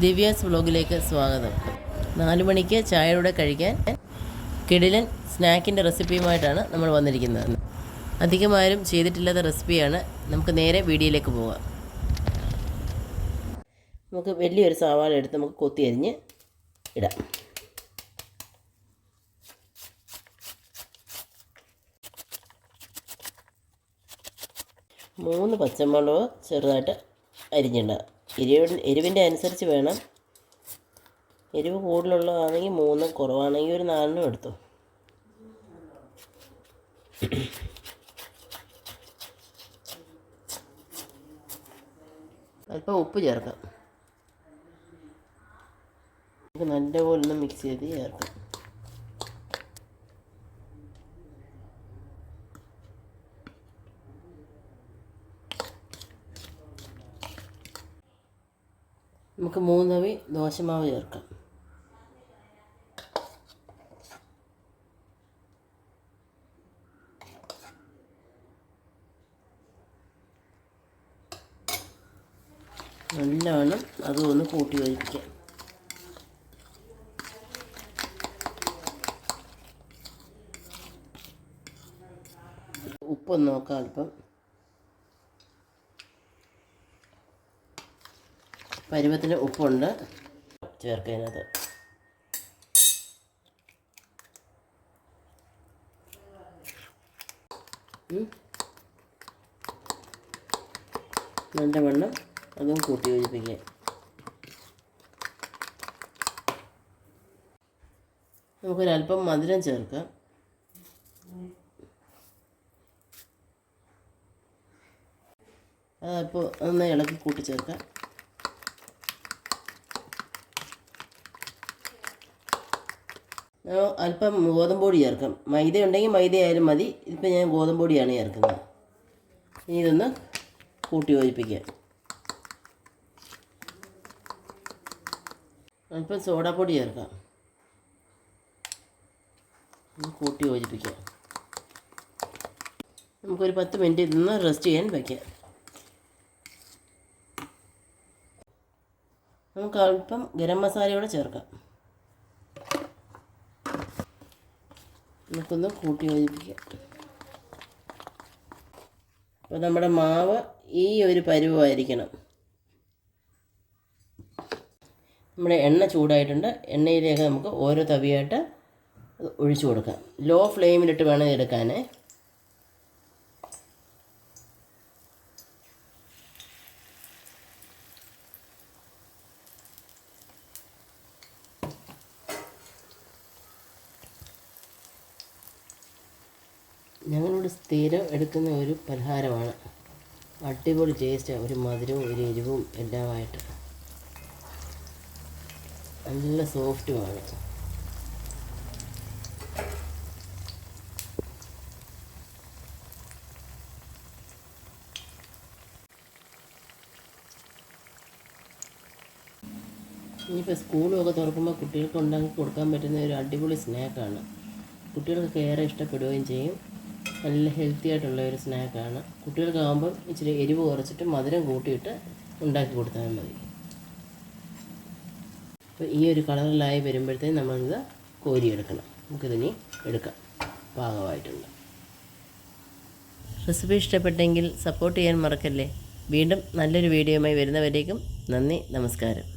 ദിവ്യാസ് വ്ലോഗിലേക്ക് സ്വാഗതം. 4 മണിക്ക് ചായയുടെ കഴിക്കാൻ കിടിലൻ സ്നാക്കിൻ്റെ റെസിപ്പിയുമായിട്ടാണ് നമ്മൾ വന്നിരിക്കുന്നത്. അധികമാരും ചെയ്തിട്ടില്ലാത്ത റെസിപ്പിയാണ്. നമുക്ക് നേരെ വീഡിയോയിലേക്ക് പോകാം. നമുക്ക് വലിയൊരു സവാള എടുത്ത് നമുക്ക് കൊത്തി അരിഞ്ഞ് ഇടാം. മൂന്ന് പച്ചമുളക് ചെറുതായിട്ട് അരിഞ്ഞിടുക. എരിവിൻ്റെ അനുസരിച്ച് വേണം. എരിവ് കൂടുതലുള്ളതാണെങ്കിൽ 3, കുറവാണെങ്കിൽ ഒരു 4 എടുത്തു. അല്പം ഉപ്പ് ചേർക്കാം. നമുക്ക് നല്ലപോലെ ഒന്ന് മിക്സ് ചെയ്ത് ചേർക്കാം. നമുക്ക് 3 തവി ദോശമാവ് ചേർക്കാം. നല്ലവണ്ണം അതൊന്ന് കൂട്ടി യോജിപ്പിക്കാം. ഉപ്പൊന്ന് നോക്കാം. അല്പം പരുവത്തിന് ഉപ്പുണ്ട്, ചേർക്കുന്നതിനകത്ത്. നല്ലവണ്ണം അതും കൂട്ടി യോജിപ്പിക്കുക. നമുക്കൊരല്പം മധുരം ചേർക്കാം. അതപ്പോൾ ഒന്ന് ഇളക്കി കൂട്ടി ചേർക്കാം. അല്പം ഗോതമ്പ് പൊടി ചേർക്കാം. മൈദ ഉണ്ടെങ്കിൽ മൈദ ആയാലും മതി. ഇതിപ്പോൾ ഞാൻ ഗോതമ്പ് പൊടിയാണ് ചേർക്കുന്നത്. ഇനി ഇതൊന്ന് കൂട്ടി യോജിപ്പിക്കാം. അല്പം സോഡാപ്പൊടി ചേർക്കാം. കൂട്ടി യോജിപ്പിക്കാം. നമുക്കൊരു 10 മിനിറ്റ് ഇതൊന്ന് റെസ്റ്റ് ചെയ്യാൻ വയ്ക്കാം. നമുക്ക് അല്പം ഗരം മസാലയോടെ ചേർക്കാം. നമുക്കൊന്ന് കൂട്ടി യോജിപ്പിക്കാം. അപ്പോൾ നമ്മുടെ മാവ് ഈ ഒരു പരുവമായിരിക്കണം. നമ്മുടെ എണ്ണ ചൂടായിട്ടുണ്ട്. എണ്ണയിലേക്ക് നമുക്ക് ഓരോ തവിയായിട്ട് ഒഴിച്ചു കൊടുക്കാം. ലോ ഫ്ലെയിമിലിട്ട് വേണം എടുക്കാൻ. ഞങ്ങളിവിടെ സ്ഥിരം എടുക്കുന്ന ഒരു പലഹാരമാണ്. അടിപൊളി ടേസ്റ്റാണ്. ഒരു മധുരവും ഒരു എരിവും എല്ലാമായിട്ട് നല്ല സോഫ്റ്റുമാണ്. ഇനിയിപ്പോൾ സ്കൂളുമൊക്കെ തുറക്കുമ്പോൾ കുട്ടികൾക്ക് ഉണ്ടാക്കി കൊടുക്കാൻ പറ്റുന്ന ഒരു അടിപൊളി സ്നാക്കാണ്. കുട്ടികൾക്ക് ഏറെ ഇഷ്ടപ്പെടുകയും ചെയ്യും. നല്ല ഹെൽത്തി ആയിട്ടുള്ള ഒരു സ്നാക്കാണ്. കുട്ടികൾക്കാകുമ്പം ഇച്ചിരി എരിവ് കുറച്ചിട്ട് മധുരം കൂട്ടിയിട്ട് ഉണ്ടാക്കി കൊടുത്താൽ മതി. അപ്പോൾ ഈ ഒരു കളറിലായി വരുമ്പോഴത്തേക്കും നമ്മളിത് കോരിയെടുക്കണം. നമുക്കിതിനി എടുക്കാം. പാകമായിട്ടുണ്ട്. റെസിപ്പി ഇഷ്ടപ്പെട്ടെങ്കിൽ സപ്പോർട്ട് ചെയ്യാൻ മറക്കല്ലേ. വീണ്ടും നല്ലൊരു വീഡിയോയുമായി വരുന്നവരേക്കും നന്ദി, നമസ്കാരം.